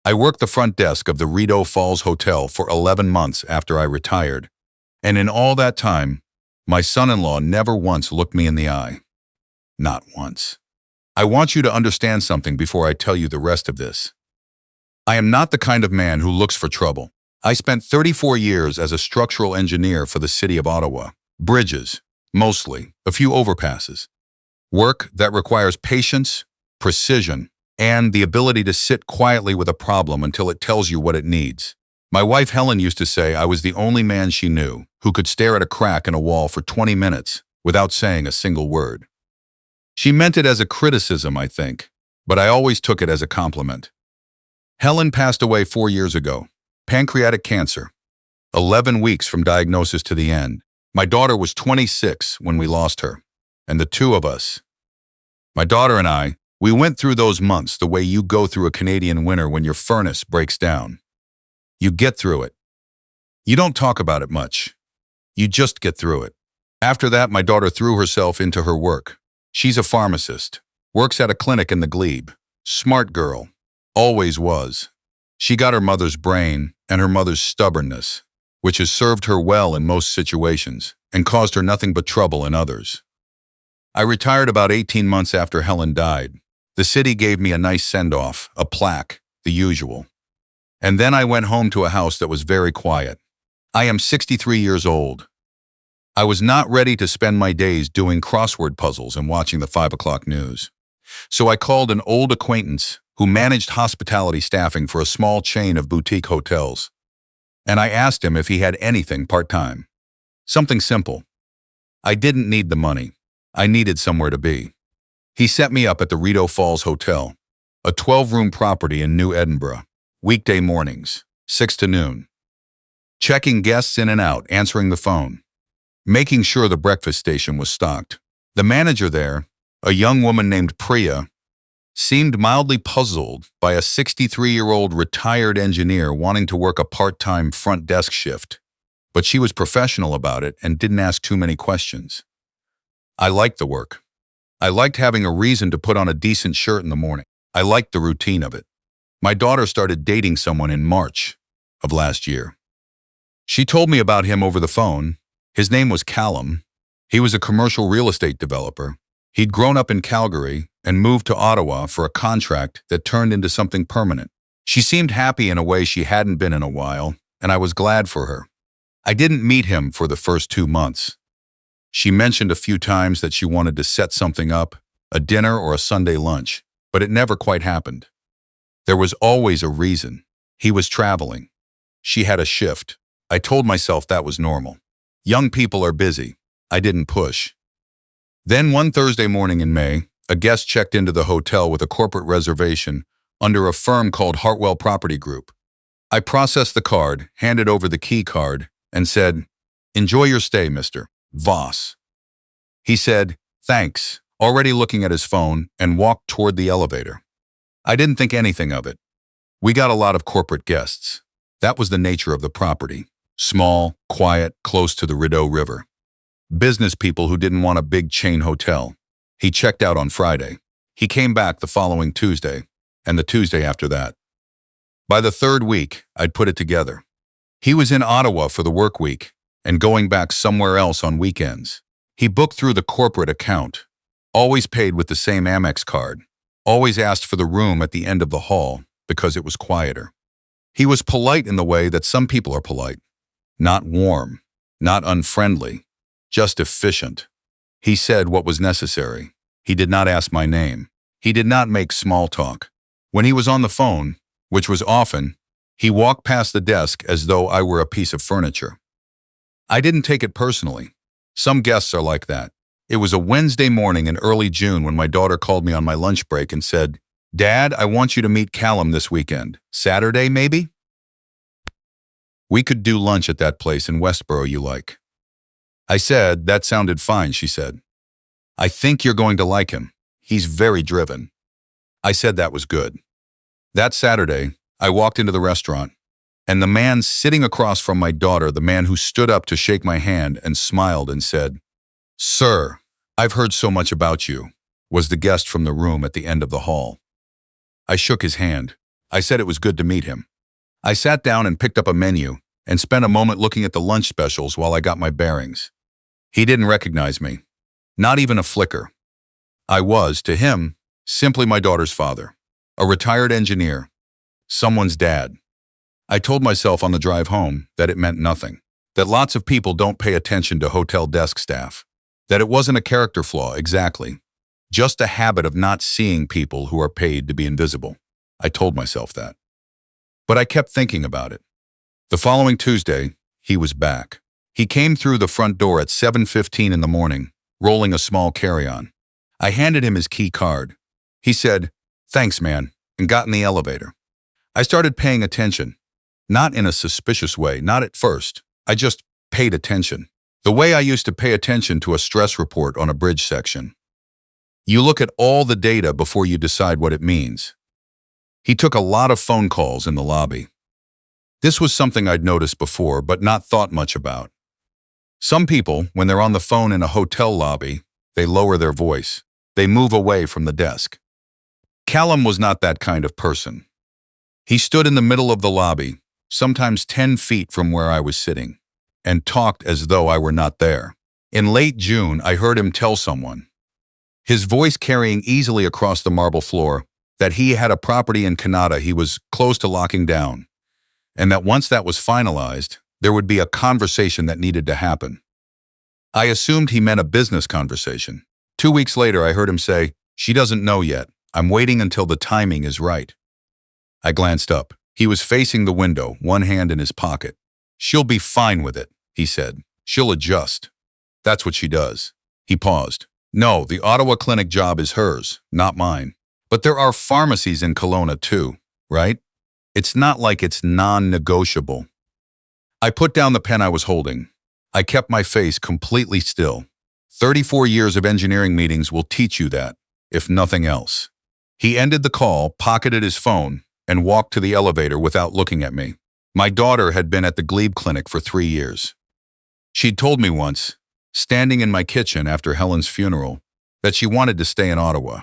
I worked the front desk of the Rideau Falls Hotel for 11 months after I retired, and in all that time, my son-in-law never once looked me in the eye. Not once. I want you to understand something before I tell you the rest of this. I am not the kind of man who looks for trouble. I spent 34 years as a structural engineer for the city of Ottawa. Bridges, mostly, a few overpasses. Work that requires patience, precision, and the ability to sit quietly with a problem until it tells you what it needs. My wife Helen used to say I was the only man she knew who could stare at a crack in a wall for 20 minutes without saying a single word. She meant it as a criticism, I think, but I always took it as a compliment. Helen passed away 4 years ago. Pancreatic cancer. 11 weeks from diagnosis to the end. My daughter was 26 when we lost her, and the two of us, my daughter and I, we went through those months the way you go through a Canadian winter when your furnace breaks down. You get through it. You don't talk about it much. You just get through it. After that, my daughter threw herself into her work. She's a pharmacist, works at a clinic in the Glebe. Smart girl, always was. She got her mother's brain and her mother's stubbornness, which has served her well in most situations and caused her nothing but trouble in others. I retired about 18 months after Helen died. The city gave me a nice send-off, a plaque, the usual. And then I went home to a house that was very quiet. I am 63 years old. I was not ready to spend my days doing crossword puzzles and watching the 5 o'clock news. So I called an old acquaintance who managed hospitality staffing for a small chain of boutique hotels. And I asked him if he had anything part-time. Something simple. I didn't need the money. I needed somewhere to be. He set me up at the Rideau Falls Hotel, a 12-room property in New Edinburgh, weekday mornings, 6 to noon. Checking guests in and out, answering the phone, making sure the breakfast station was stocked. The manager there, a young woman named Priya, seemed mildly puzzled by a 63-year-old retired engineer wanting to work a part-time front desk shift, but she was professional about it and didn't ask too many questions. I liked the work. I liked having a reason to put on a decent shirt in the morning. I liked the routine of it. My daughter started dating someone in March of last year. She told me about him over the phone. His name was Callum. He was a commercial real estate developer. He'd grown up in Calgary and moved to Ottawa for a contract that turned into something permanent. She seemed happy in a way she hadn't been in a while, and I was glad for her. I didn't meet him for the first 2 months. She mentioned a few times that she wanted to set something up, a dinner or a Sunday lunch, but it never quite happened. There was always a reason. He was traveling. She had a shift. I told myself that was normal. Young people are busy. I didn't push. Then one Thursday morning in May, a guest checked into the hotel with a corporate reservation under a firm called Hartwell Property Group. I processed the card, handed over the key card, and said, "Enjoy your stay, Mr. Voss." He said, "Thanks," already looking at his phone, and walked toward the elevator. I didn't think anything of it. We got a lot of corporate guests. That was the nature of the property. Small, quiet, close to the Rideau River. Business people who didn't want a big chain hotel. He checked out on Friday. He came back the following Tuesday, and the Tuesday after that. By the 3rd week, I'd put it together. He was in Ottawa for the work week and going back somewhere else on weekends. He booked through the corporate account, always paid with the same Amex card, always asked for the room at the end of the hall because it was quieter. He was polite in the way that some people are polite. Not warm, not unfriendly, just efficient. He said what was necessary. He did not ask my name. He did not make small talk. When he was on the phone, which was often, he walked past the desk as though I were a piece of furniture. I didn't take it personally. Some guests are like that. It was a Wednesday morning in early June when my daughter called me on my lunch break and said, "Dad, I want you to meet Callum this weekend. Saturday, maybe? We could do lunch at that place in Westboro you like." I said, "That sounded fine," she said. "I think you're going to like him. He's very driven." I said that was good. That Saturday, I walked into the restaurant, and the man sitting across from my daughter, the man who stood up to shake my hand and smiled and said, "Sir, I've heard so much about you," was the guest from the room at the end of the hall. I shook his hand. I said it was good to meet him. I sat down and picked up a menu and spent a moment looking at the lunch specials while I got my bearings. He didn't recognize me. Not even a flicker. I was, to him, simply my daughter's father, a retired engineer, someone's dad. I told myself on the drive home that it meant nothing, that lots of people don't pay attention to hotel desk staff, that it wasn't a character flaw exactly, just a habit of not seeing people who are paid to be invisible. I told myself that. But I kept thinking about it. The following Tuesday, he was back. He came through the front door at 7:15 in the morning, rolling a small carry-on. I handed him his key card. He said, "Thanks, man," and got in the elevator. I started paying attention. Not in a suspicious way, not at first. I just paid attention. The way I used to pay attention to a stress report on a bridge section. You look at all the data before you decide what it means. He took a lot of phone calls in the lobby. This was something I'd noticed before, but not thought much about. Some people, when they're on the phone in a hotel lobby, they lower their voice. They move away from the desk. Callum was not that kind of person. He stood in the middle of the lobby, sometimes 10 feet from where I was sitting, and talked as though I were not there. In late June, I heard him tell someone, his voice carrying easily across the marble floor, that he had a property in Canada he was close to locking down, and that once that was finalized, there would be a conversation that needed to happen. I assumed he meant a business conversation. 2 weeks later, I heard him say, "She doesn't know yet. I'm waiting until the timing is right." I glanced up. He was facing the window, one hand in his pocket. "She'll be fine with it," he said. "She'll adjust. That's what she does." He paused. "No, the Ottawa clinic job is hers, not mine. But there are pharmacies in Kelowna too, right? It's not like it's non-negotiable." I put down the pen I was holding. I kept my face completely still. 34 years of engineering meetings will teach you that, if nothing else. He ended the call, pocketed his phone, and walked to the elevator without looking at me. My daughter had been at the Glebe Clinic for 3 years. She'd told me once, standing in my kitchen after Helen's funeral, that she wanted to stay in Ottawa,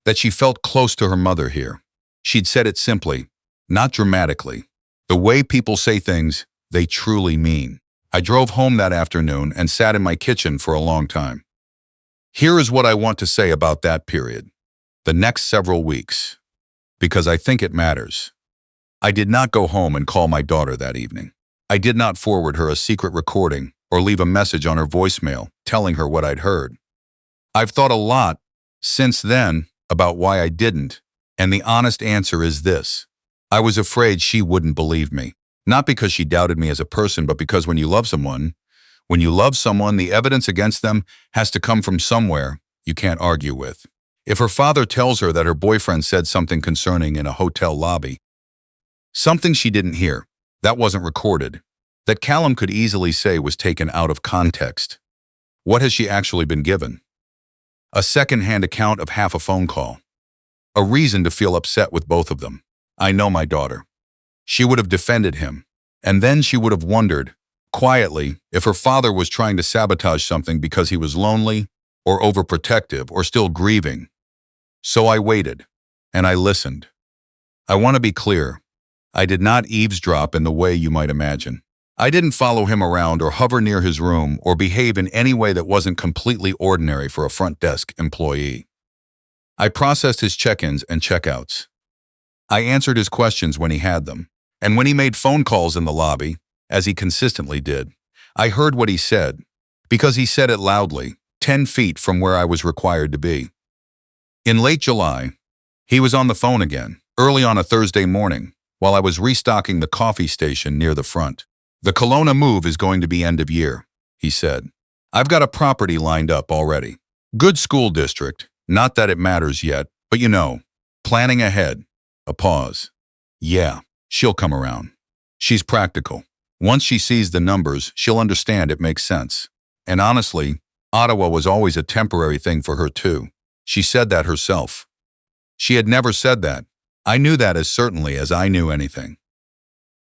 that she felt close to her mother here. She'd said it simply, not dramatically. The way people say things, they truly mean. I drove home that afternoon and sat in my kitchen for a long time. Here is what I want to say about that period, the next several weeks, because I think it matters. I did not go home and call my daughter that evening. I did not forward her a secret recording or leave a message on her voicemail telling her what I'd heard. I've thought a lot since then about why I didn't, and the honest answer is this. I was afraid she wouldn't believe me. Not because she doubted me as a person, but because when you love someone, the evidence against them has to come from somewhere you can't argue with. If her father tells her that her boyfriend said something concerning in a hotel lobby, something she didn't hear, that wasn't recorded, that Callum could easily say was taken out of context, what has she actually been given? A second-hand account of half a phone call. A reason to feel upset with both of them. I know my daughter. She would have defended him, and then she would have wondered, quietly, if her father was trying to sabotage something because he was lonely, or overprotective, or still grieving. So I waited, and I listened. I want to be clear. I did not eavesdrop in the way you might imagine. I didn't follow him around or hover near his room or behave in any way that wasn't completely ordinary for a front desk employee. I processed his check-ins and check-outs. I answered his questions when he had them. And when he made phone calls in the lobby, as he consistently did, I heard what he said, because he said it loudly, 10 feet from where I was required to be. In late July, he was on the phone again, early on a Thursday morning, while I was restocking the coffee station near the front. "The Kelowna move is going to be end of year," he said. "I've got a property lined up already. Good school district, not that it matters yet, but you know, planning ahead." A pause. "Yeah. She'll come around. She's practical. Once she sees the numbers, she'll understand it makes sense. And honestly, Ottawa was always a temporary thing for her too. She said that herself. She had never said that. I knew that as certainly as I knew anything.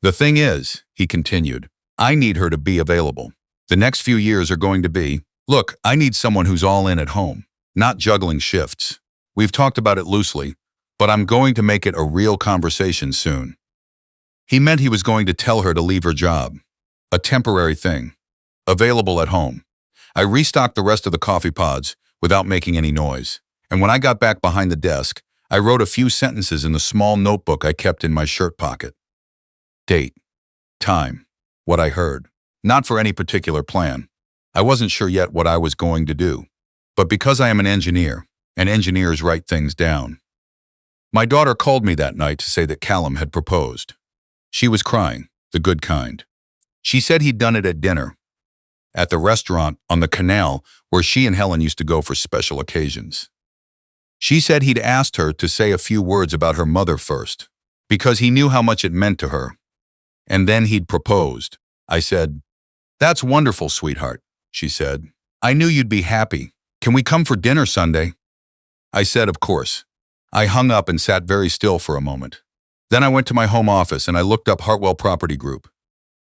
The thing is," he continued, "I need her to be available. The next few years are going to be, look, I need someone who's all in at home, not juggling shifts. We've talked about it loosely, but I'm going to make it a real conversation soon. He meant he was going to tell her to leave her job. A temporary thing. Available at home. I restocked the rest of the coffee pods without making any noise, and when I got back behind the desk, I wrote a few sentences in the small notebook I kept in my shirt pocket. Date. Time. What I heard. Not for any particular plan. I wasn't sure yet what I was going to do. But because I am an engineer, and engineers write things down. My daughter called me that night to say that Callum had proposed. She was crying, the good kind. She said he'd done it at dinner, at the restaurant on the canal where she and Helen used to go for special occasions. She said he'd asked her to say a few words about her mother first, because he knew how much it meant to her. And then he'd proposed. I said, "That's wonderful, sweetheart," she said. "I knew you'd be happy. Can we come for dinner Sunday?" I said, "Of course." I hung up and sat very still for a moment. Then I went to my home office and I looked up Hartwell Property Group.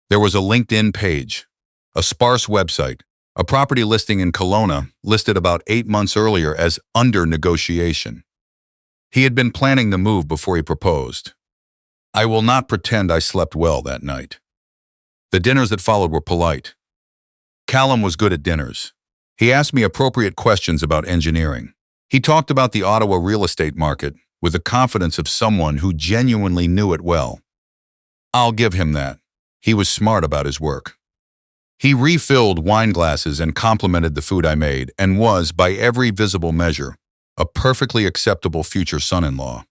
There was a LinkedIn page, a sparse website, a property listing in Kelowna listed about 8 months earlier as under negotiation. He had been planning the move before he proposed. I will not pretend I slept well that night. The dinners that followed were polite. Callum was good at dinners. He asked me appropriate questions about engineering. He talked about the Ottawa real estate market with the confidence of someone who genuinely knew it well. I'll give him that. He was smart about his work. He refilled wine glasses and complimented the food I made and was, by every visible measure, a perfectly acceptable future son-in-law.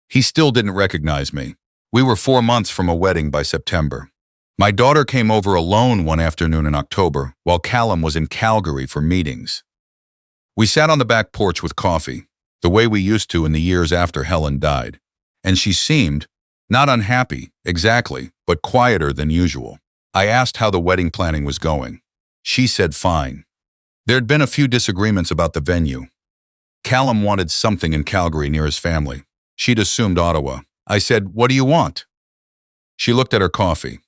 He still didn't recognize me. We were 4 months from a wedding by September. My daughter came over alone one afternoon in October while Callum was in Calgary for meetings. We sat on the back porch with coffee, the way we used to in the years after Helen died, and she seemed, not unhappy, exactly, but quieter than usual. I asked how the wedding planning was going. She said fine. There'd been a few disagreements about the venue. Callum wanted something in Calgary near his family. She'd assumed Ottawa. I said, "What do you want?" She looked at her coffee.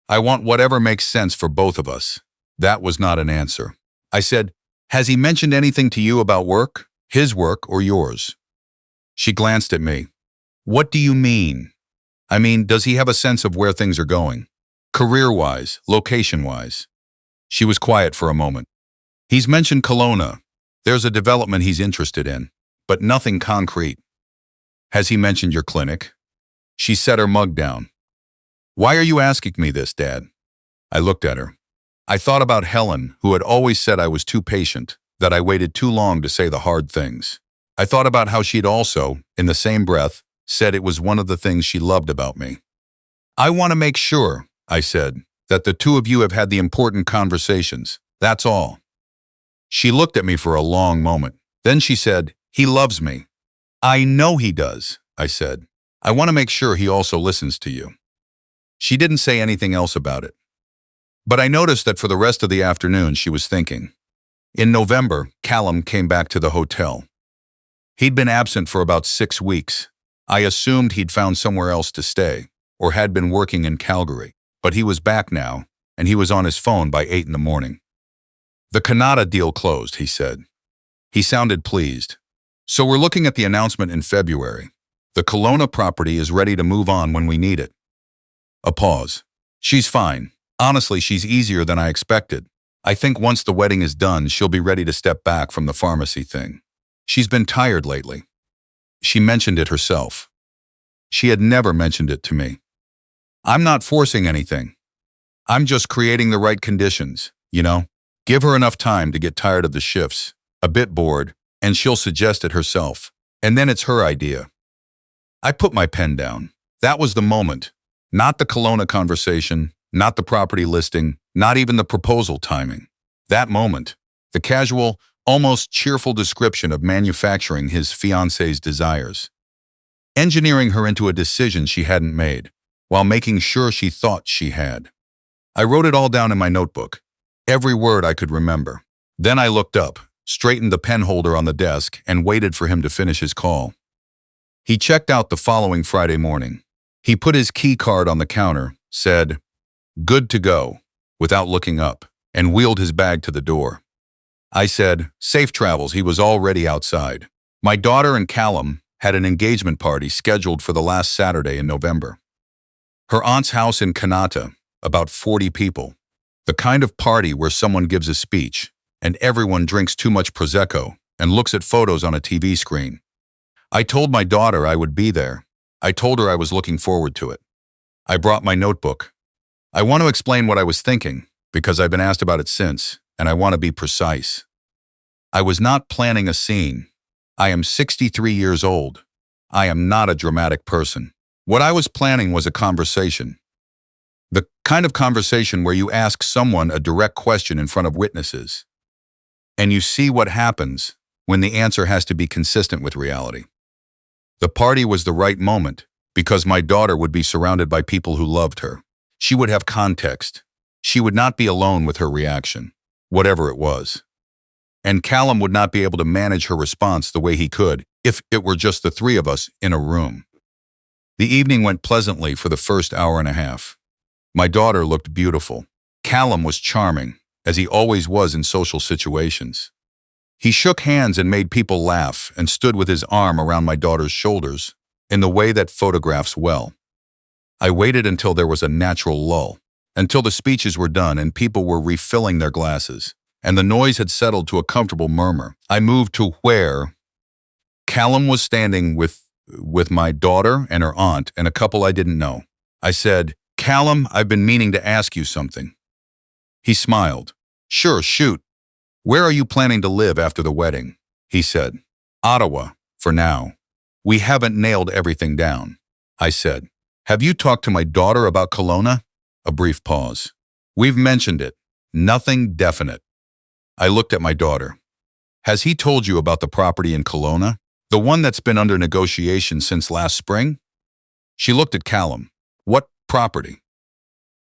"I want whatever makes sense for both of us." That was not an answer. I said, "Has he mentioned anything to you about work? His work or yours?" She glanced at me. "What do you mean?" I mean, does he have a sense of where things are going? Career-wise, location-wise. She was quiet for a moment. "He's mentioned Kelowna. There's a development he's interested in, but nothing concrete." "Has he mentioned your clinic?" She set her mug down. "Why are you asking me this, Dad?" I looked at her. I thought about Helen, who had always said I was too patient, that I waited too long to say the hard things. I thought about how she'd also, in the same breath, said it was one of the things she loved about me. "I want to make sure," I said, "that the two of you have had the important conversations. That's all." She looked at me for a long moment. Then she said, "He loves me." "I know he does," I said. "I want to make sure he also listens to you." She didn't say anything else about it. But I noticed that for the rest of the afternoon she was thinking. In November, Callum came back to the hotel. He'd been absent for about 6 weeks. I assumed he'd found somewhere else to stay, or had been working in Calgary. But he was back now, and he was on his phone by 8 in the morning. "The Canada deal closed," he said. He sounded pleased. "So we're looking at the announcement in February. The Kelowna property is ready to move on when we need it." A pause. "She's fine. Honestly, she's easier than I expected. I think once the wedding is done, she'll be ready to step back from the pharmacy thing. She's been tired lately." She mentioned it herself. She had never mentioned it to me. "I'm not forcing anything. I'm just creating the right conditions, you know? Give her enough time to get tired of the shifts, a bit bored, and she'll suggest it herself. And then it's her idea." I put my pen down. That was the moment. Not the Kelowna conversation, not the property listing, not even the proposal timing. That moment, the casual, almost cheerful description of manufacturing his fiancé's desires. Engineering her into a decision she hadn't made, while making sure she thought she had. I wrote it all down in my notebook, every word I could remember. Then I looked up, straightened the pen holder on the desk, and waited for him to finish his call. He checked out the following Friday morning. He put his key card on the counter, said, "Good to go," without looking up, and wheeled his bag to the door. I said, "Safe travels." He was already outside. My daughter and Callum, had an engagement party scheduled for the last Saturday in November. Her aunt's house in Kanata, about 40 people. The kind of party where someone gives a speech, and everyone drinks too much Prosecco and looks at photos on a TV screen. I told my daughter I would be there. I told her I was looking forward to it. I brought my notebook. I want to explain what I was thinking, because I've been asked about it since, and I want to be precise. I was not planning a scene. I am 63 years old. I am not a dramatic person. What I was planning was a conversation. The kind of conversation where you ask someone a direct question in front of witnesses, and you see what happens when the answer has to be consistent with reality. The party was the right moment because my daughter would be surrounded by people who loved her. She would have context. She would not be alone with her reaction, whatever it was. And Callum would not be able to manage her response the way he could if it were just the three of us in a room. The evening went pleasantly for the first hour and a half. My daughter looked beautiful. Callum was charming, as he always was in social situations. He shook hands and made people laugh and stood with his arm around my daughter's shoulders in the way that photographs well. I waited until there was a natural lull, until the speeches were done and people were refilling their glasses, and the noise had settled to a comfortable murmur. I moved to where Callum was standing with my daughter and her aunt and a couple I didn't know. I said, "Callum, I've been meaning to ask you something." He smiled. "Sure, shoot. Where are you planning to live after the wedding?" He said. "Ottawa, for now. We haven't nailed everything down." I said, "Have you talked to my daughter about Kelowna?" A brief pause. "We've mentioned it. Nothing definite." I looked at my daughter. "Has he told you about the property in Kelowna? The one that's been under negotiation since last spring?" She looked at Callum. "What property?"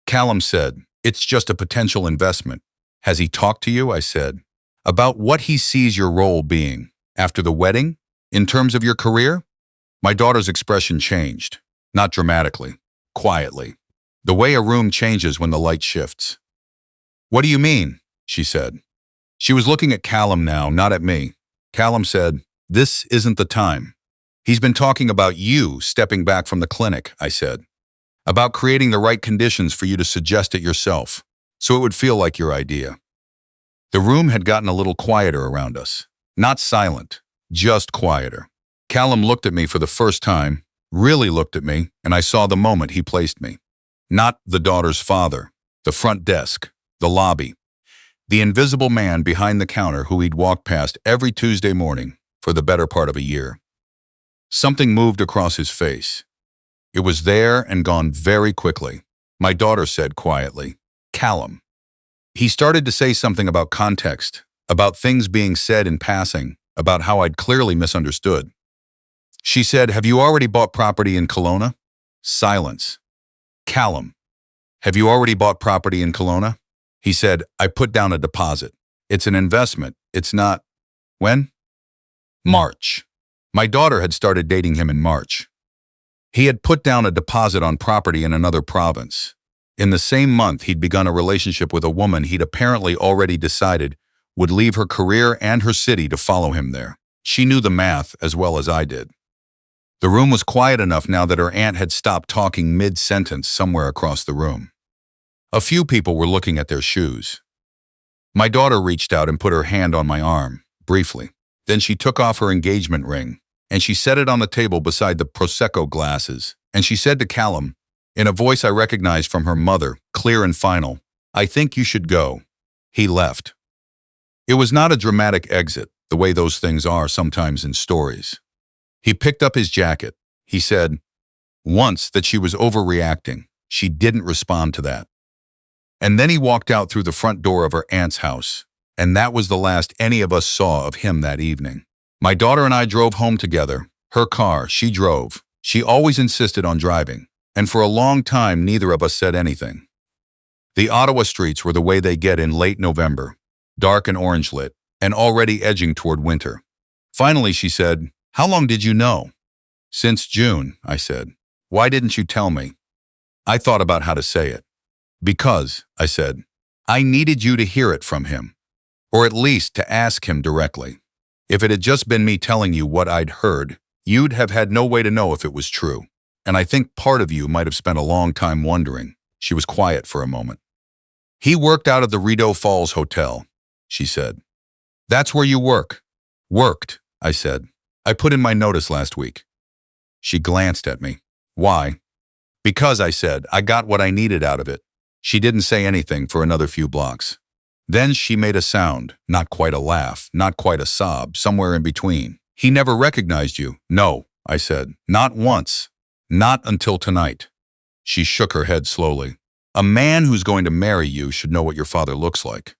Callum said, "It's just a potential investment." "Has he talked to you?" I said. "About what he sees your role being after the wedding, in terms of your career?" My daughter's expression changed, not dramatically, quietly, the way a room changes when the light shifts. "What do you mean?" she said. She was looking at Callum now, not at me. Callum said, "This isn't the time. He's been talking about you stepping back from the clinic," I said. "About creating the right conditions for you to suggest it yourself, so it would feel like your idea." The room had gotten a little quieter around us. Not silent, just quieter. Callum looked at me for the first time, really looked at me, and I saw the moment he placed me. Not the daughter's father, the front desk, the lobby. The invisible man behind the counter who he'd walked past every Tuesday morning for the better part of a year. Something moved across his face. It was there and gone very quickly. My daughter said quietly, "Callum." He started to say something about context, about things being said in passing, about how I'd clearly misunderstood. She said, "Have you already bought property in Kelowna?" Silence. "Callum, have you already bought property in Kelowna?" He said, "I put down a deposit. It's an investment. It's not." When? March. My daughter had started dating him in March. He had put down a deposit on property in another province. In the same month, he'd begun a relationship with a woman he'd apparently already decided would leave her career and her city to follow him there. She knew the math as well as I did. The room was quiet enough now that her aunt had stopped talking mid-sentence somewhere across the room. A few people were looking at their shoes. My daughter reached out and put her hand on my arm, briefly. Then she took off her engagement ring, and she set it on the table beside the Prosecco glasses, and she said to Callum, in a voice I recognized from her mother, clear and final, "I think you should go." He left. It was not a dramatic exit, the way those things are sometimes in stories. He picked up his jacket. He said, once, that she was overreacting. She didn't respond to that. And then he walked out through the front door of her aunt's house, and that was the last any of us saw of him that evening. My daughter and I drove home together. Her car, she drove. She always insisted on driving, and for a long time neither of us said anything. The Ottawa streets were the way they get in late November, dark and orange lit, and already edging toward winter. Finally she said, "How long did you know?" "Since June," I said. "Why didn't you tell me?" I thought about how to say it. "Because," I said, "I needed you to hear it from him, or at least to ask him directly. If it had just been me telling you what I'd heard, You'd have had no way to know if it was true. And I think part of you might have spent a long time wondering. She was quiet for a moment. He worked out of the Rideau Falls Hotel, she said. That's where you work. Worked, I said. I put in my notice last week. She glanced at me. Why? Because, I said, I got what I needed out of it. She didn't say anything for another few blocks. Then she made a sound, not quite a laugh, not quite a sob, somewhere in between. He never recognized you. No, I said. Not once. Not until tonight. She shook her head slowly. A man who's going to marry you should know what your father looks like.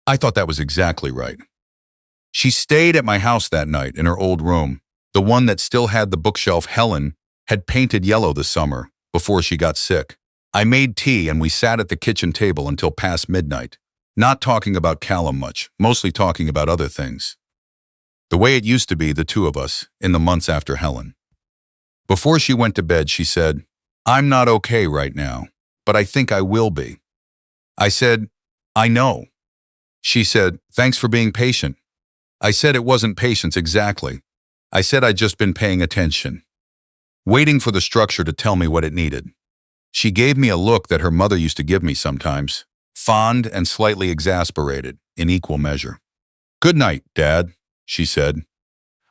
I thought that was exactly right. She stayed at my house that night in her old room, the one that still had the bookshelf Helen had painted yellow this summer before she got sick. I made tea and we sat at the kitchen table until past midnight, not talking about Callum much, mostly talking about other things. The way it used to be, the two of us, in the months after Helen. Before she went to bed, she said, I'm not okay right now, but I think I will be. I said, I know. She said, thanks for being patient. I said it wasn't patience exactly. I said I'd just been paying attention, waiting for the structure to tell me what it needed. She gave me a look that her mother used to give me sometimes, fond and slightly exasperated, in equal measure. Good night, Dad, she said.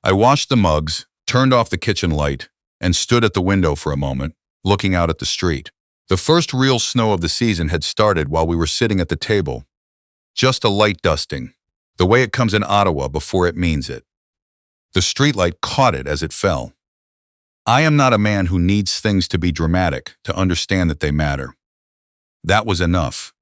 I washed the mugs, turned off the kitchen light, and stood at the window for a moment, looking out at the street. The first real snow of the season had started while we were sitting at the table. Just a light dusting, the way it comes in Ottawa before it means it. The streetlight caught it as it fell. I am not a man who needs things to be dramatic to understand that they matter. That was enough.